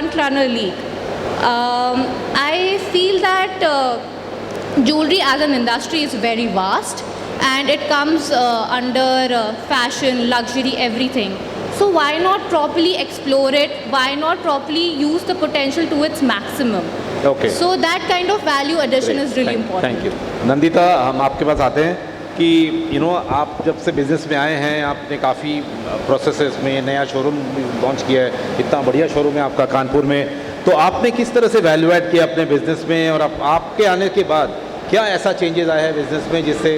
front runner league. I feel that jewelry as an industry is very vast, and it comes under fashion, luxury, everything. So why not properly explore it? Why not properly use the potential to its maximum? Okay. So that kind of value addition Great. is really important. Thank you. Nandita, हम आपके पास आते हैं कि आप जब से business में आए हैं, आपने काफ़ी प्रोसेसेस में नया शोरूम लॉन्च किया है, इतना बढ़िया शोरूम है आपका कानपुर में, तो आपने किस तरह से वैल्यू ऐड किया अपने बिज़नेस में, और आपके आने के बाद क्या ऐसा चेंजेस आया है बिज़नेस में जिससे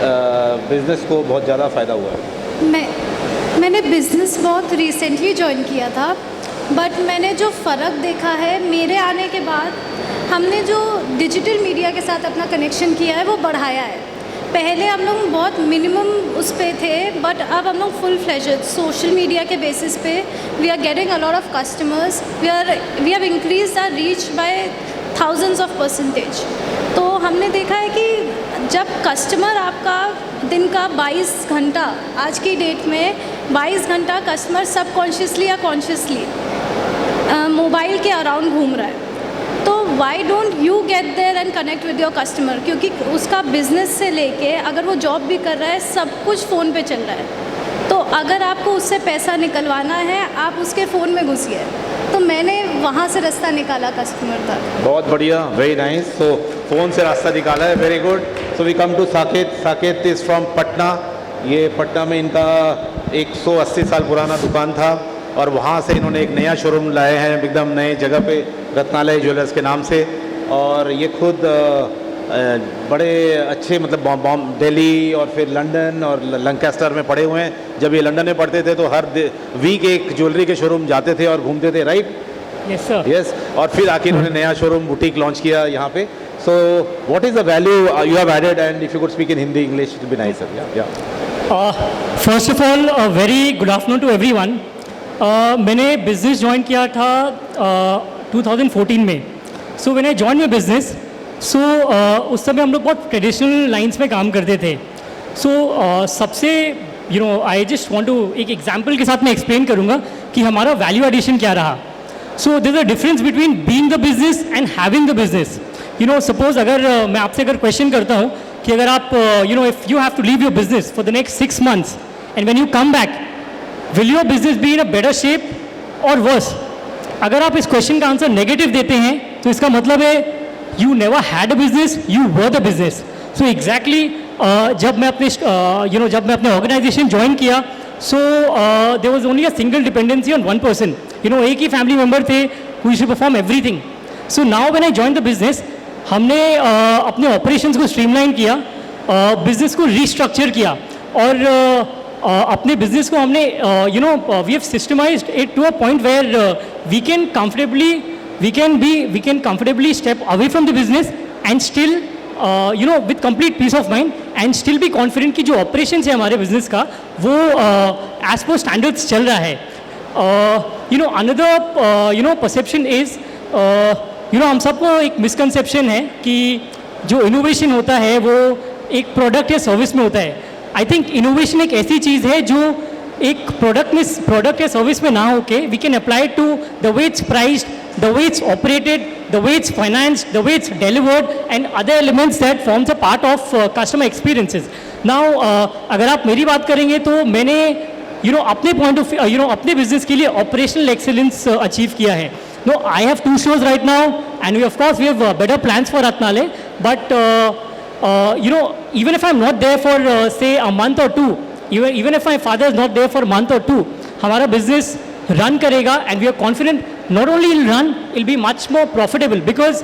बिज़नेस को बहुत ज़्यादा फ़ायदा हुआ है? मैंने बिज़नेस बहुत रिसेंटली ज्वाइन किया था, बट मैंने जो फ़र्क देखा है मेरे आने के बाद, हमने जो डिजिटल मीडिया के साथ अपना कनेक्शन किया है वो बढ़ाया है। पहले हम लोग बहुत मिनिमम उस पे थे, बट अब हम लोग फुल फ्लेजेड सोशल मीडिया के बेसिस पे we are getting a lot of customers, we have increase our reach by thousands of percentage. तो हमने देखा है कि जब कस्टमर आपका दिन का 22 घंटा, आज की डेट में 22 घंटा कस्टमर सबकॉन्शियसली या कॉन्शियसली मोबाइल के अराउंड घूम रहा है, तो why don't you get there and connect with your customer, क्योंकि उसका बिज़नेस से लेके अगर वो जॉब भी कर रहा है सब कुछ फ़ोन पे चल रहा है। तो अगर आपको उससे पैसा निकलवाना है आप उसके फ़ोन में घुसिए। तो मैंने वहाँ से रास्ता निकाला कस्टमर तक। बहुत बढ़िया, वेरी नाइस। सो फ़ोन से रास्ता निकाला है, very good. So we come to Saket. Saket is from Patna. ये पटना में इनका 180 साल पुराना दुकान था, और वहाँ से इन्होंने एक नया शोरूम लाए हैं एकदम नए जगह पे, रत्नालय ज्वेलर्स के नाम से। और ये खुद बड़े अच्छे मतलब दिल्ली और फिर लंदन और लंकास्टर में पढ़े हुए हैं। जब ये लंदन में पढ़ते थे तो हर वीक एक ज्वेलरी के शोरूम जाते थे और घूमते थे, राइट? Yes sir. यस। और फिर आके इन्होंने नया शोरूम बुटीक लॉन्च किया यहाँ पे। So what is the value you have added, and if you could speak in Hindi, English, it would be nice sir. या first of all very good afternoon to everyone. मैंने business join किया था 2014 में। So when I join my business, so उस समय हम लोग बहुत ट्रेडिशनल लाइंस में काम करते थे। सो सबसे आई जस्ट वांट टू एक एग्जांपल के साथ मैं एक्सप्लेन करूँगा कि हमारा वैल्यू एडिशन क्या रहा। So there is a difference between being the business and having the business. Suppose अगर मैं आपसे अगर क्वेश्चन करता हूँ कि अगर आप if you have to leave your business for the next 6 months and when you come back, will your business be in a better shape और वर्स? अगर आप इस क्वेश्चन का आंसर नेगेटिव देते हैं तो इसका मतलब है you never had a business, you were the business. So exactly जब मैं अपने ऑर्गेनाइजेशन ज्वाइन किया, so there was only a single dependency on one person. एक ही फैमिली मेम्बर थे who used to perform everything. So now when I join the business, हमने अपने operations को स्ट्रीमलाइन किया, बिजनेस को रीस्ट्रक्चर किया, और अपने बिजनेस को हमने we have systemised it to a point where we can comfortably step away from the business and still with complete peace of mind, and still be confident कि जो operation है हमारे बिजनेस का वो एज पर स्टैंडर्ड्स चल रहा है। Another perception is हम सबको एक मिसकंसेप्शन है कि जो इनोवेशन होता है वो एक प्रोडक्ट या सर्विस में होता है। आई थिंक इनोवेशन एक ऐसी चीज़ है जो एक प्रोडक्ट या सर्विस में ना होके we can apply to the way it's priced, the way it's operated, the way it's financed, the way it's delivered and other elements that forms a part of customer experiences. Now अगर आप मेरी बात करेंगे तो मैंने अपने point of अपने business के लिए ऑपरेशनल एक्सेलेंस अचीव किया है। No, I have 2 stores right now, and we have better plans for Ratnale. But even if I'm not there for say a month or 2, even if my father is not there for a month or 2, हमारा business run करेगा, and we are confident not only it'll run, it'll be much more profitable because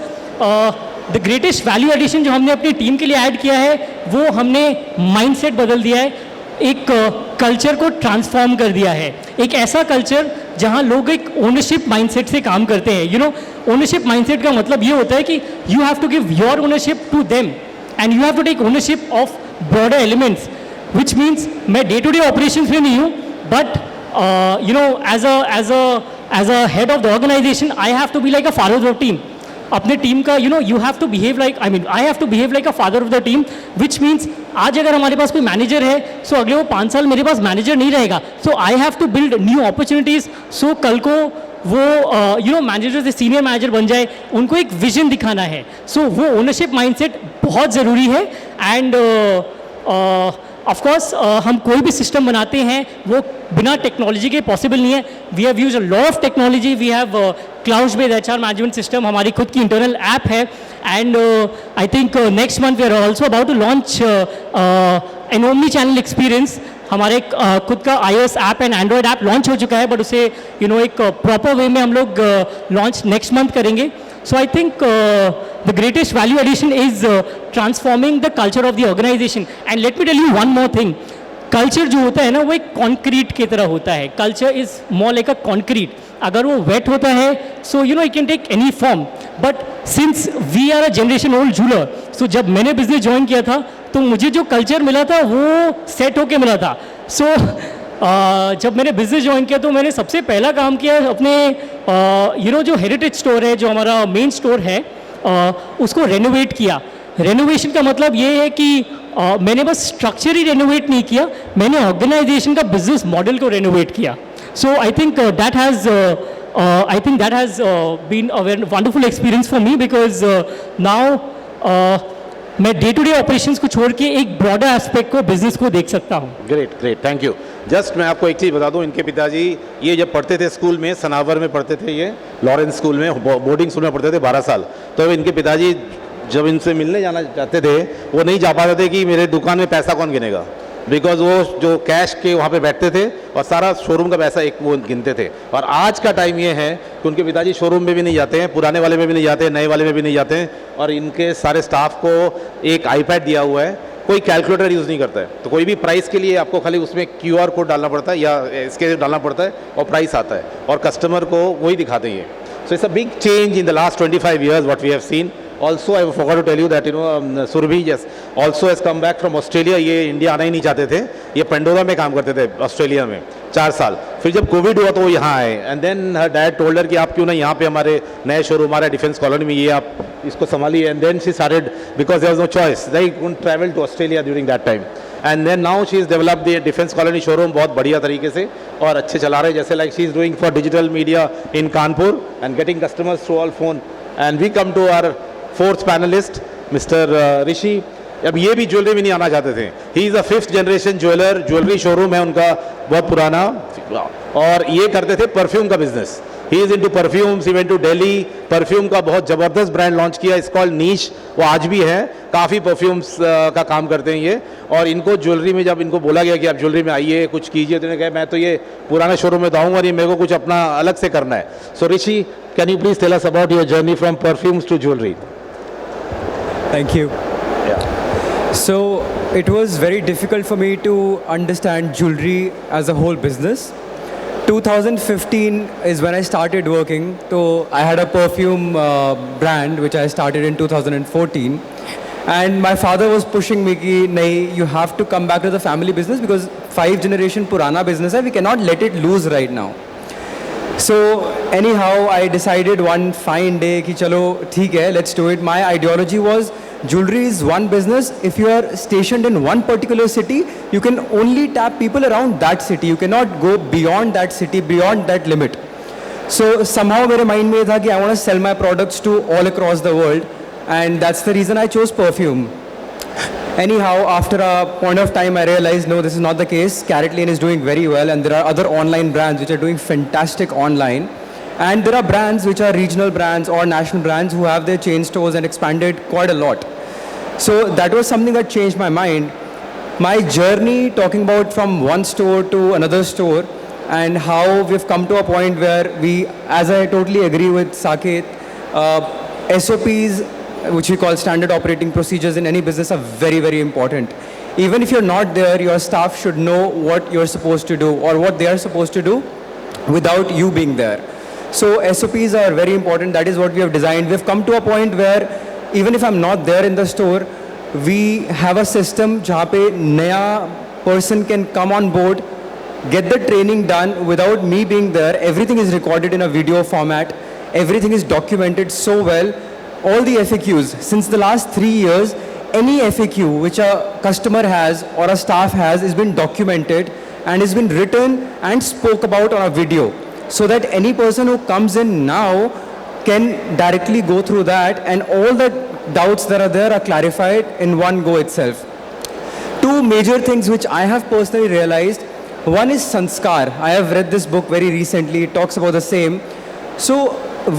the greatest value addition जो हमने अपनी team के लिए add किया है वो हमने माइंडसेट बदल दिया है, एक कल्चर को ट्रांसफॉर्म कर दिया है, एक ऐसा कल्चर जहां लोग एक ओनरशिप माइंडसेट से काम करते हैं। ओनरशिप माइंडसेट का मतलब ये होता है कि you have to give your ownership to them and you have to take ownership of broader elements, which means मैं डे टू डे ऑपरेशंस में नहीं हूँ, but as a head of the organisation I have to be like a father of team. अपने team का you have to behave like I have to behave like a father of the team, which means आज अगर हमारे पास कोई manager है सो अगले वो 5 साल मेरे पास मैनेजर नहीं रहेगा, so I have to build new opportunities, so कल को वो मैनेजर से सीनियर मैनेजर बन जाए, उनको एक विजन दिखाना है, सो वो ओनरशिप माइंडसेट बहुत ज़रूरी है। एंड ऑफ कोर्स हम कोई भी सिस्टम बनाते हैं वो बिना टेक्नोलॉजी के पॉसिबल नहीं है। We have use a lot of technology, we have cloud based HR management system, हमारी खुद की इंटरनल ऐप है। And I think next month we are also about to launch an omni channel experience. हमारे खुद का iOS app and Android app launch हो चुका है, बट उसे एक प्रॉपर वे में हम लोग लॉन्च नेक्स्ट मंथ करेंगे। So I think the greatest value addition is transforming the culture of the organization. And let me tell you one more thing. Culture जो होता है ना वो एक concrete की तरह होता है. Culture is more like a concrete. अगर वो wet होता है so it can take any form. But since we are a generation old jeweler, so जब मैंने business join किया था तो मुझे जो culture मिला था वो set होके मिला था. So जब मैंने बिज़नेस ज्वाइन किया तो मैंने सबसे पहला काम किया अपने जो हेरिटेज स्टोर है, जो हमारा मेन स्टोर है, उसको रेनोवेट किया। रेनोवेशन का मतलब ये है कि मैंने बस स्ट्रक्चर ही रेनोवेट नहीं किया, मैंने ऑर्गेनाइजेशन का बिजनेस मॉडल को रेनोवेट किया। So I think that has been a wonderful experience for me, because now मैं डे टू डे ऑपरेशंस को छोड़ के एक ब्रॉडर एस्पेक्ट को बिजनेस को देख सकता हूँ। Great great, thank you. Just मैं आपको एक चीज़ बता दूं, इनके पिताजी ये जब पढ़ते थे स्कूल में, सनावर में पढ़ते थे, ये लॉरेंस स्कूल में, बोर्डिंग स्कूल में पढ़ते थे 12 साल। तो इनके पिताजी जब इनसे मिलने जाना चाहते थे वो नहीं जा पाते थे कि मेरे दुकान में पैसा कौन गिनेगा, बिकॉज वो जो कैश के वहाँ पे बैठते थे और सारा शोरूम का पैसा एक वो गिनते थे। और आज का टाइम ये है कि उनके पिताजी शोरूम में भी नहीं जाते हैं, पुराने वाले में भी नहीं जाते हैं, नए वाले में भी नहीं जाते हैं, और इनके सारे स्टाफ को एक आईपैड दिया हुआ है, कोई कैलकुलेटर यूज़ नहीं करता है। तो कोई भी प्राइस के लिए आपको खाली उसमें QR कोड डालना पड़ता है या इसके डालना पड़ता है और प्राइस आता है, और कस्टमर को वही दिखाते हैं। So it's a big change in the last 25 years what we have seen. Also, I forgot to tell you that Surabhi also has come back from Australia. ये इंडिया आना ही नहीं चाहते थे, ये पेंडोरा में काम करते थे ऑस्ट्रेलिया में 4 साल। फिर जब कोविड हुआ तो वो यहाँ आए, and then her dad told her कि आप क्यों ना यहाँ पे हमारे नए शोरूम, हमारे डिफेंस कॉलोनी में, ये आप इसको संभालिए। And then she started because there was no choice, they couldn't travel to Australia during that time. And then now she is developed the Defence Colony showroom बहुत बढ़िया तरीके से और अच्छे चला रहे, जैसे like she is doing for digital media in Kanpur and getting customers through all phone. And we come to our fourth panelist mister Rishi. अब ये भी ज्वेलरी में नहीं आना चाहते थे, he is a 5th generation jeweller, jewellery showroom है उनका बहुत पुराना, और ये करते थे परफ्यूम का बिजनेस। He is into perfumes, he went to Delhi, perfume का बहुत ज़बरदस्त ब्रांड लॉन्च किया, इट्स कॉल्ड नीश, वो आज भी है, काफ़ी परफ्यूम्स का काम करते हैं ये। और इनको ज्वेलरी में जब इनको बोला गया कि आप ज्वेलरी में आइए कुछ कीजिए, तो इन्होंने कहा मैं तो ये पुराने शोरूम में तो आऊँगा नहीं, मेरे को कुछ अपना अलग से करना है। So Rishi, can you please tell us about your journey from perfumes to jewellery? Thank you. Yeah. So it was very difficult for me to understand jewelry as a whole business. 2015 is when I started working. So I had a perfume brand which I started in 2014. And my father was pushing me ki, nahi, you have to come back to the family business because 5 generation purana business hai, we cannot let it lose right now. So anyhow, I decided one fine day कि चलो ठीक है, let's do it. My ideology was jewelry is one business. If you are stationed in one particular city, you can only tap people around that city. You cannot go beyond that city, beyond that limit. So somehow मेरे mind में था कि I want to sell my products to all across the world, and that's the reason I chose perfume. Anyhow, after a point of time, I realized, no, this is not the case. Carrot Lane is doing very well, and there are other online brands which are doing fantastic online. And there are brands which are regional brands or national brands who have their chain stores and expanded quite a lot. So that was something that changed my mind. My journey, talking about from one store to another store, and how we've come to a point where we, as I totally agree with Saket, SOPs, which we call standard operating procedures in any business, are very, very important. Even if you're not there, your staff should know what you're supposed to do or what they are supposed to do without you being there. So SOPs are very important. That is what we have designed. We've come to a point where even if I'm not there in the store, we have a system jahan pe naya person can come on board, get the training done without me being there. Everything is recorded in a video format. Everything is documented so well all the FAQs. Since the last 3 years, any FAQ which a customer has or a staff has been documented and has been written and spoke about on a video, so that any person who comes in now can directly go through that and all the doubts that are there are clarified in one go itself. Two major things which I have personally realized. One is Sanskar. I have read this book very recently. It talks about the same. So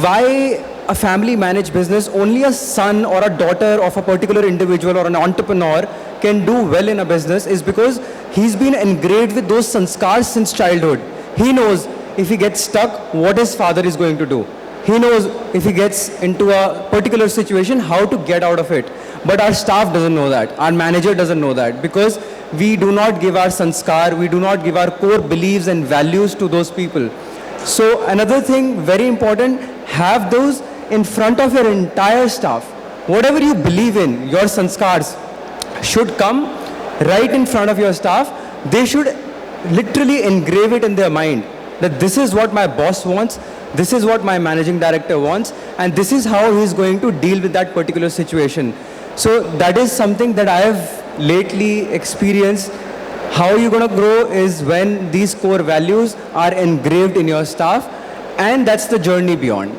why a family managed business, only a son or a daughter of a particular individual or an entrepreneur can do well in a business is because he's been engraved with those sanskars since childhood. He knows if he gets stuck, what his father is going to do. He knows if he gets into a particular situation, how to get out of it. But our staff doesn't know that. Our manager doesn't know that, because we do not give our sanskar, we do not give our core beliefs and values to those people. So another thing very important, have those in front of your entire staff. Whatever you believe in, your sanskars should come right in front of your staff. They should literally engrave it in their mind that this is what my boss wants, this is what my managing director wants, and this is how he is going to deal with that particular situation. So that is something that I have lately experienced. How you're going to grow is when these core values are engraved in your staff, and that's the journey beyond.